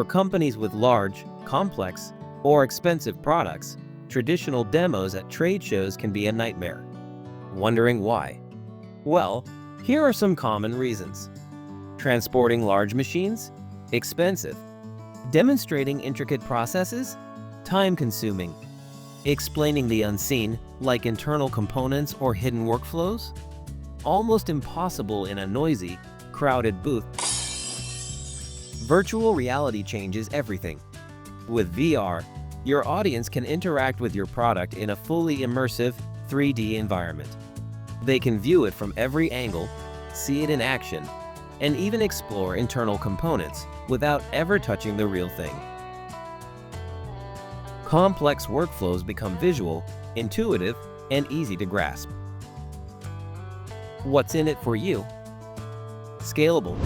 companies with large, complex, or expensive products, traditional demos at trade shows can be a nightmare. Wondering why? Well, here are some common reasons. Transporting large machines? Expensive. Demonstrating intricate processes? Time-consuming. Explaining the unseen, like internal components or hidden workflows? Almost impossible in a noisy, crowded booth. Virtual reality changes everything. With VR, your audience can interact with your product in a fully immersive, 3D environment. They can view it from every angle, see it in action, and even explore internal components without ever touching the real thing. Complex workflows become visual, intuitive, and easy to grasp. What's in it for you? Scalable.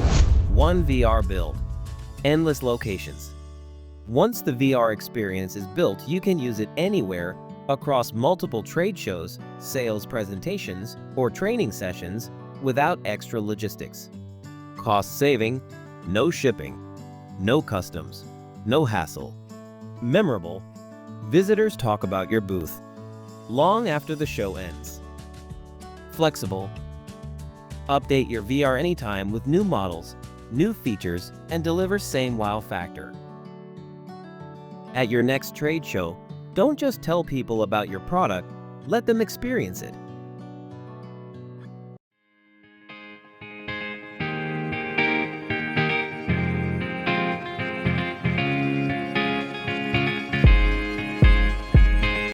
One VR build. Endless locations. Once the VR experience is built, you can use it anywhere across multiple trade shows, sales presentations, or training sessions without extra logistics. Cost saving, no shipping, no customs, no hassle. Memorable. Visitors talk about your booth long after the show ends. Flexible. Update your VR anytime with new models, new features, and deliver same wow factor. At your next trade show, don't just tell people about your product, let them experience it.